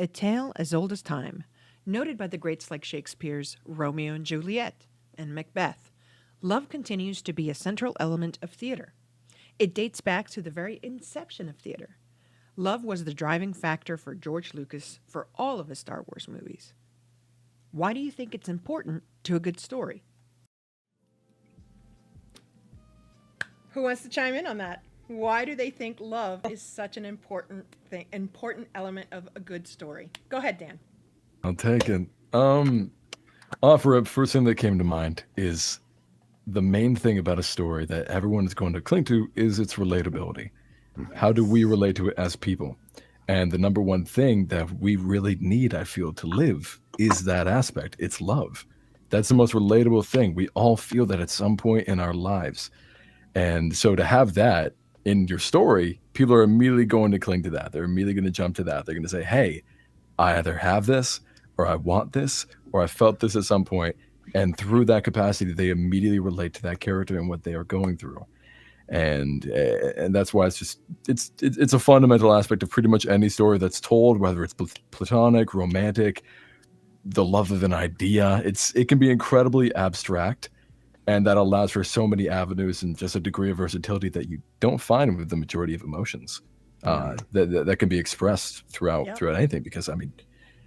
a tale as old as time, noted by the greats like Shakespeare's Romeo and Juliet and Macbeth. Love continues to be a central element of theater. It dates back to the very inception of theater. Love was the driving factor for George Lucas for all of his Star Wars movies. Why do you think it's important to a good story? Who wants to chime in on that? Why do they think love is such an important element of a good story? Go ahead, Dan. I'll take it. Offer up, first thing that came to mind is the main thing about a story that everyone is going to cling to is its relatability. How do we relate to it as people? And the number one thing that we really need, I feel, to live is that aspect. It's love. That's the most relatable thing. We all feel that at some point in our lives. And so to have that in your story, people are immediately going to cling to that. They're immediately going to jump to that. They're going to say, hey, I either have this or I want this or I felt this at some point. And through that capacity, they immediately relate to that character and what they are going through. And that's why it's a fundamental aspect of pretty much any story that's told, whether it's platonic, romantic, the love of an idea. It can be incredibly abstract, and that allows for so many avenues and just a degree of versatility that you don't find with the majority of emotions that can be expressed throughout anything. Because I mean,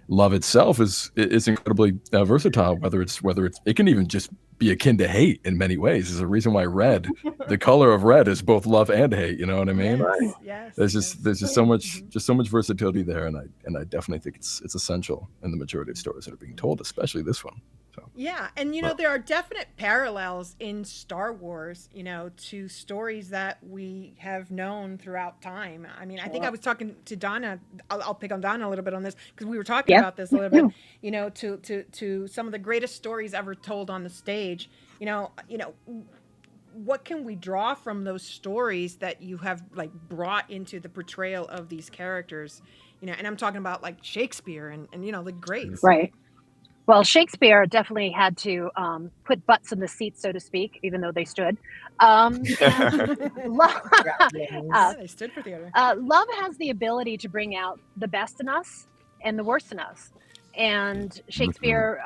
love itself is incredibly versatile. Whether it's it can even just be akin to hate in many ways. There's a reason why red, the color of red, is both love and hate. You know what I mean? Yes. There's just so much versatility there, and I definitely think it's essential in the majority of stories that are being told, especially this one. So. Yeah, and there are definite parallels in Star Wars, to stories that we have known throughout time. I mean, I think I was talking to Donna. I'll pick on Donna a little bit on this because we were talking about this a little bit. To some of the greatest stories ever told on the stage. What can we draw from those stories that you have brought into the portrayal of these characters? And I'm talking about like Shakespeare and the greats. Right. Well, Shakespeare definitely had to put butts in the seats, so to speak, even though they stood. They stood for theater. Love has the ability to bring out the best in us and the worst in us. And Shakespeare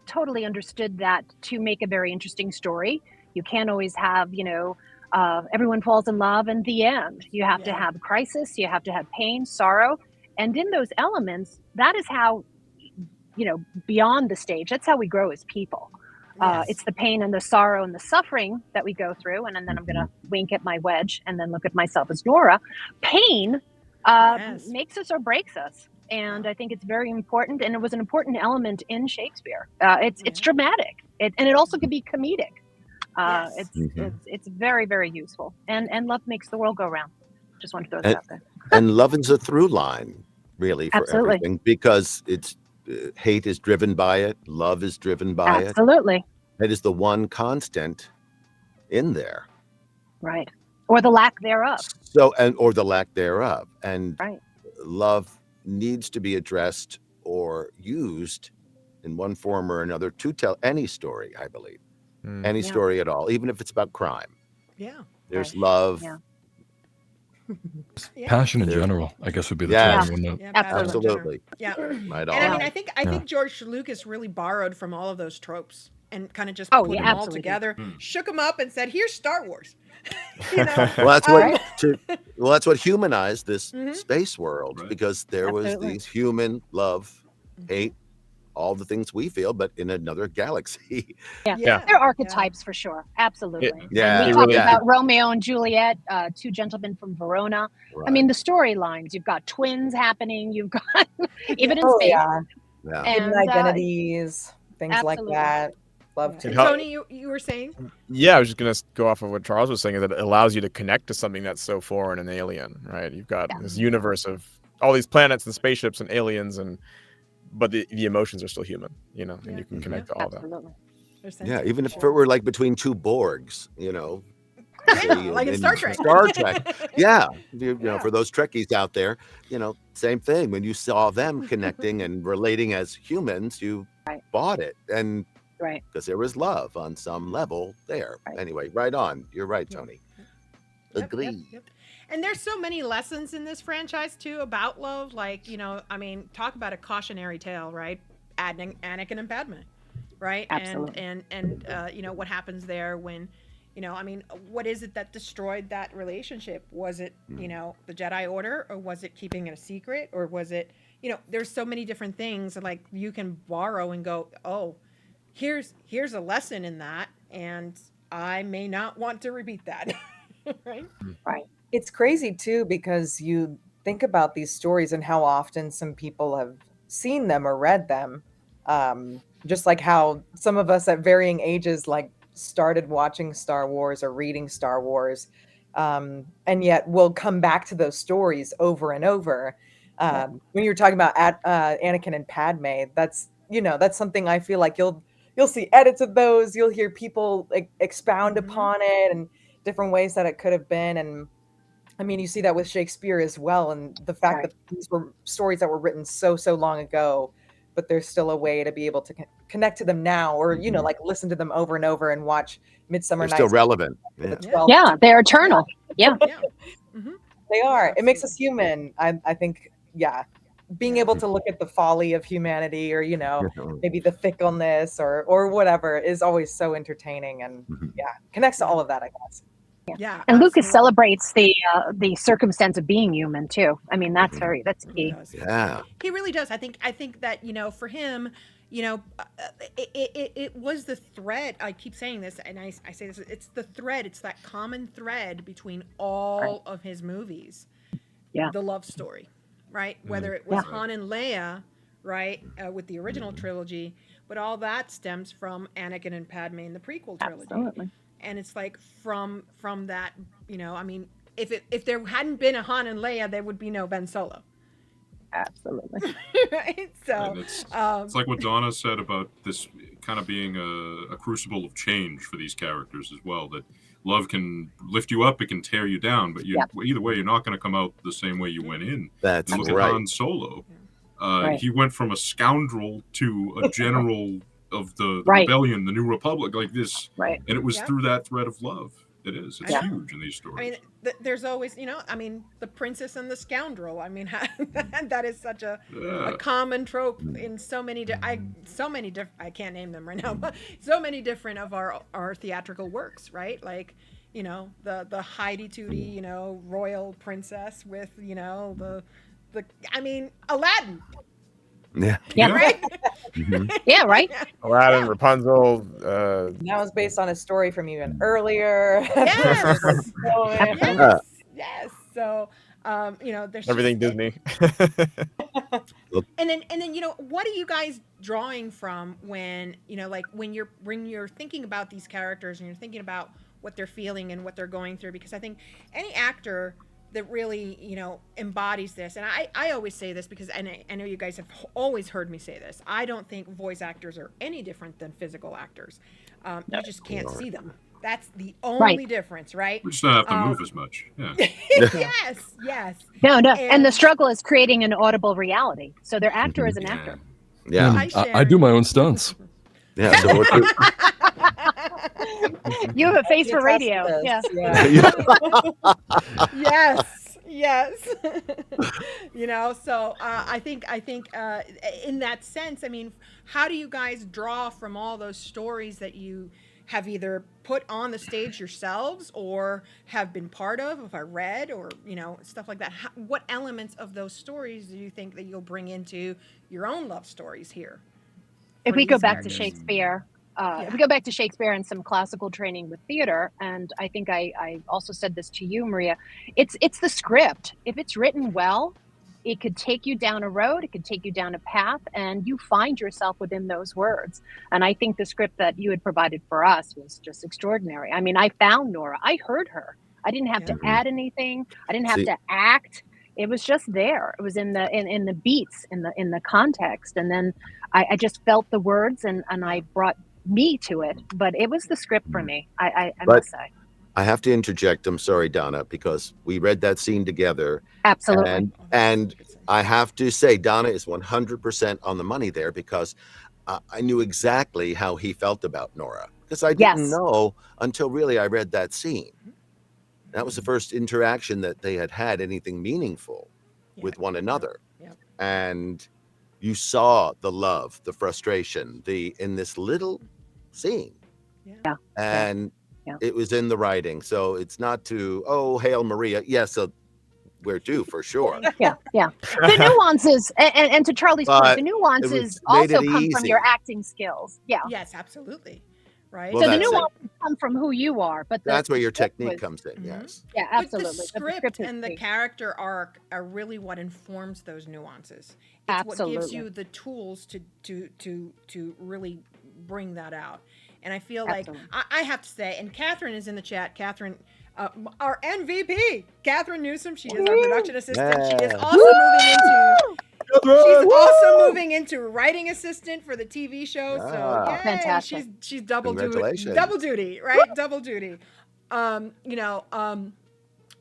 totally understood that to make a very interesting story. You can't always have, everyone falls in love in the end. You have to have crisis. You have to have pain, sorrow. And in those elements, that is how, beyond the stage, that's how we grow as people. It's the pain and the sorrow and the suffering that we go through. And then I'm going to wink at my wedge and then look at myself as Nora. Pain makes us or breaks us. And I think it's very important. And it was an important element in Shakespeare. It's dramatic. And it also can be comedic. It's very, very useful. And love makes the world go round. Just want to throw that out there. And love is a through line, really, for Absolutely. everything, because it's hate is driven by it. Love is driven by it. Absolutely. It is the one constant in there. Right. Or the lack thereof. Or the lack thereof. And right. Love needs to be addressed or used in one form or another to tell any story, I believe. Any story at all, even if it's about crime. Yeah. There's love. Yeah. Passion in general, I guess, would be the term. Wouldn't it? Absolutely. Yeah. Right on. And I mean, I think George Lucas really borrowed from all of those tropes and kind of just put them all together, shook them up, and said, "Here's Star Wars." Well, that's what humanized this space world, because there was these human love, hate, all the things we feel, but in another galaxy. They're archetypes for sure. Absolutely. Yeah. We talked about Romeo and Juliet, two gentlemen from Verona. Right. I mean, the storylines, you've got twins happening, you've got even in space. Hidden identities, things like that. Love to. Tony, you were saying? Yeah, I was just going to go off of what Charles was saying, is that it allows you to connect to something that's so foreign and alien, right? You've got this universe of all these planets and spaceships and aliens, but the emotions are still human, and you can connect to all that. Yeah, even if it were like between two Borgs, like in Star Trek. Star Trek. Yeah. For those Trekkies out there, same thing. When you saw them connecting and relating as humans, you bought it. And because there was love on some level there. Anyway, right on. You're right, Tony. Agree. Yep. And there's so many lessons in this franchise too about love. Like, you know, I mean, talk about a cautionary tale, right? Anakin and Padme, right? Absolutely. And you know, what happens there when, you know, I mean, what is it that destroyed that relationship? Was it, you know, the Jedi Order, or was it keeping it a secret, or was it, you know, there's so many different things like you can borrow and go, oh, here's a lesson in that, and I may not want to repeat that. Right? Right. It's crazy too, because you think about these stories and how often some people have seen them or read them. Just like how some of us at varying ages like started watching Star Wars or reading Star Wars, and yet we'll come back to those stories over and over. When you're talking about Anakin and Padme, that's, you know, that's something I feel like you'll see edits of those. You'll hear people like expound upon it and different ways that it could have been. And I mean, you see that with Shakespeare as well, and the fact that these were stories that were written so long ago, but there's still a way to be able to connect to them now, or, you know, like listen to them over and over and watch Midsummer Night's They're still relevant. Yeah, they're eternal. Yeah. They are. It makes us human. I think, being able to look at the folly of humanity, or, you know, maybe the fickleness or whatever, is always so entertaining, and connects to all of that, I guess. Yeah. And Lucas celebrates the circumstance of being human too. I mean, that's key. Yeah. He really does. I think that, you know, for him, you know, it was the thread. I keep saying this, and I say this, it's the thread. It's that common thread between all of his movies. Yeah. The love story, right? Whether it was Han and Leia, right, with the original trilogy, but all that stems from Anakin and Padme in the prequel trilogy. Absolutely. And it's like from that, you know, I mean, if there hadn't been a Han and Leia, there would be no Ben Solo. Absolutely. Right? So it's like what Donna said about this kind of being a crucible of change for these characters as well, that love can lift you up, it can tear you down, but either way, you're not going to come out the same way you went in. That's and look right. at Han Solo. He went from a scoundrel to a general of the rebellion, the New Republic, like this. Right. And it was through that thread of love. It's huge in these stories. I mean, there's always, you know, I mean, the princess and the scoundrel. I mean, that is such a common trope in so many different, I can't name them right now, but so many different of our theatrical works, right? Like, you know, the Heidi-Tooty, you know, royal princess with, you know, the I mean, Aladdin. Yeah. Right? Yeah, right. Aladdin, Rapunzel. That was based on a story from even earlier. Yes. So, you know, there's Everything Disney. and then, you know, what are you guys drawing from when, you know, like when you're thinking about these characters and you're thinking about what they're feeling and what they're going through? Because I think any actor that really, you know, embodies this, and I always say this because I know you guys have always heard me say this, I don't think voice actors are any different than physical actors. You just can't see them. That's the only difference, right? We just don't have to move as much. Yeah. Yes. No. And the struggle is creating an audible reality. So their actor is an actor. Yeah. I do my own stunts. Yeah. So You have a face for radio. Yeah. Yes. You know, so I think in that sense, I mean, how do you guys draw from all those stories that you have either put on the stage yourselves or have been part of, if I read, or, you know, stuff like that? What elements of those stories do you think that you'll bring into your own love stories here? If we go back to Shakespeare, if we go back to Shakespeare and some classical training with theater, and I think I also said this to you, Maria, it's the script. If it's written well, it could take you down a road, it could take you down a path, and you find yourself within those words. And I think the script that you had provided for us was just extraordinary. I mean, I found Nora, I heard her. I didn't have to add anything. I didn't have to act. It was just there. It was in the beats, in the context. And then I just felt the words and I brought me to it. But it was the script for me, I must say. I have to interject. I'm sorry, Donna, because we read that scene together. Absolutely. And I have to say, Donna is 100% on the money there, because I knew exactly how he felt about Nora, because I didn't know until really I read that scene. That was the first interaction that they had anything meaningful with one another. Yeah. And you saw the love, the frustration, in this little scene. Yeah. And it was in the writing. So it's not Hail Maria. Yes, so we're due for sure. Yeah. The nuances, and to Charlie's point, the nuances also come from your acting skills. Yeah. Yes, absolutely. Right. Well, so the nuances come from who you are, but that's where your technique comes in. Yes. Yeah, absolutely. But the script and the character arc are really what informs those nuances. It's what gives you the tools to really bring that out. And I feel like I have to say, and Catherine is in the chat. Catherine, our MVP, Catherine Newsom. She is our production assistant. She is also moving into. She's also moving into writing assistant for the TV show. So yay, fantastic. She's double duty, right? Double duty. I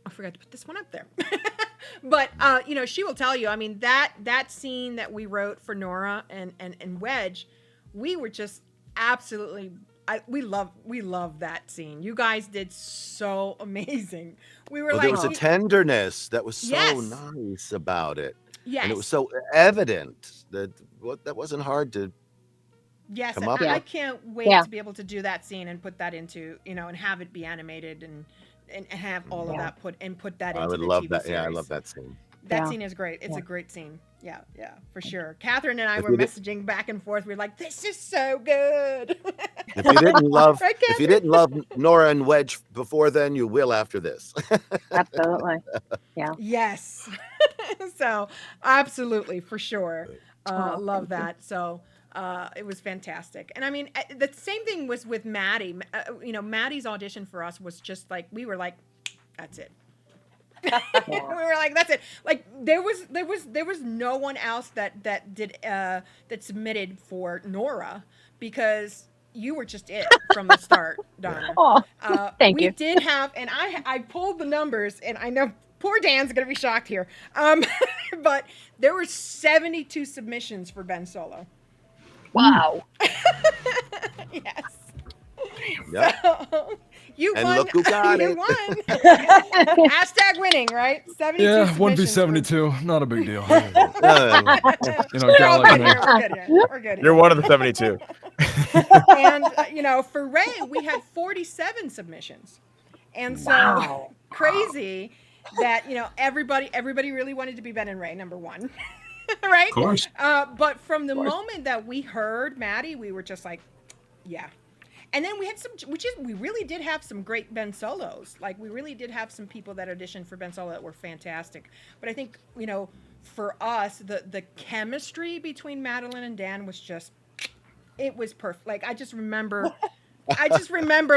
forgot to put this one up there. But she will tell you, I mean, that scene that we wrote for Nora and Wedge, we were just absolutely we love that scene. You guys did so amazing. We were there was a tenderness that was so nice about it. Yes. And it was so evident that wasn't hard to come up with. I can't wait to be able to do that scene and put that into, and have it be animated and have all of that put that into the TV I would love that. series. Yeah, I love that scene. That scene is great. It's a great scene. Yeah, for sure. Catherine and I were messaging back and forth. We were like, "This is so good." If you didn't love Nora and Wedge before then, you will after this. Absolutely. Yeah. Yes. So absolutely, for sure. Love that. So it was fantastic. And I mean, the same thing was with Maddie. Maddie's audition for us was just like, we were like, that's it. We were like, that's it. Like there was no one else that did that submitted for Nora, because you were just it from the start, Donna. Thank you. We did have, and I pulled the numbers, and I know poor Dan's gonna be shocked here. But there were 72 submissions for Ben Solo. Wow. Yes. Yep. So, you and won. Look who got you it. won. Hashtag winning, right? 72 Yeah, submissions 1v72, not a big deal. We're good here. You're one of the 72. And for Ray, we had 47 submissions, and so crazy that everybody really wanted to be Ben and Ray, number one. Right? Of course. But from the moment that we heard Maddie, we were just like, yeah. And then we had we really did have some great Ben Solos. Like, we really did have some people that auditioned for Ben Solo that were fantastic. But I think, for us, the chemistry between Madeline and Dan was just, it was perfect. Like, I just remember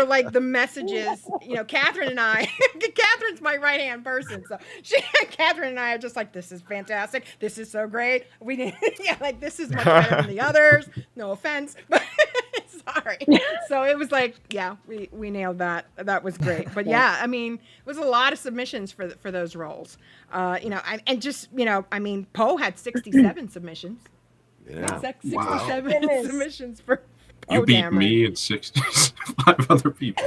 like the messages, Catherine and I, Catherine's my right-hand person. So Catherine and I are just like, this is fantastic. This is so great. This is much better than the others. No offense, but sorry. So it was like, we nailed that. That was great. But I mean, it was a lot of submissions for those roles. Poe had 67 submissions. Yeah. 67 submissions for. You beat me and 65 other people.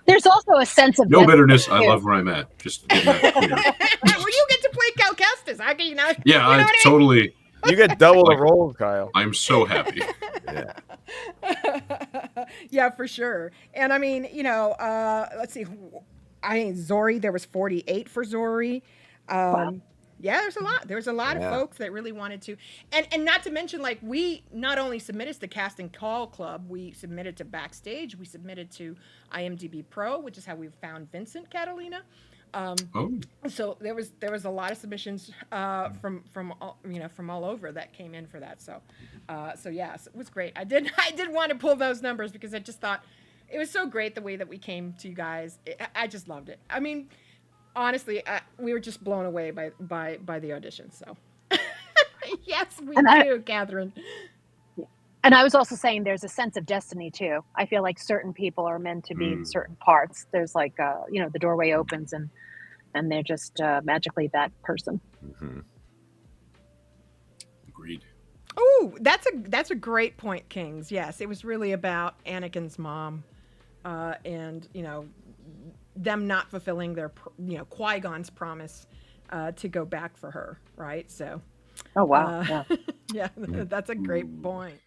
There's also a sense of no bitterness. I love where I'm at. Just getting that clear. Well, you get to play Cal Kestis. How can you not? Yeah, I totally. You get double the roles, Kyle. I'm so happy. Yeah. Yeah, for sure. And I mean, let's see. Zori, there was 48 for Zori. Wow. Yeah, there's a lot of folks that really wanted to, and not to mention, like, we not only submitted to Casting Call Club, we submitted to Backstage, we submitted to IMDb Pro, which is how we found Vincent Catalina. So there was a lot of submissions from all over that came in for that. So yes, it was great. I did want to pull those numbers because I just thought it was so great the way that we came to you guys. I just loved it. I mean, honestly, we were just blown away by the audition. So yes, we do, Catherine. And I was also saying there's a sense of destiny too. I feel like certain people are meant to be in certain parts. There's like, the doorway opens and they're just magically that person. Mm-hmm. Agreed. Oh, that's a great point, Kings. Yes, it was really about Anakin's mom. and them not fulfilling their Qui-Gon's promise to go back for her, right? So Oh wow, yeah. yeah, that's a great point.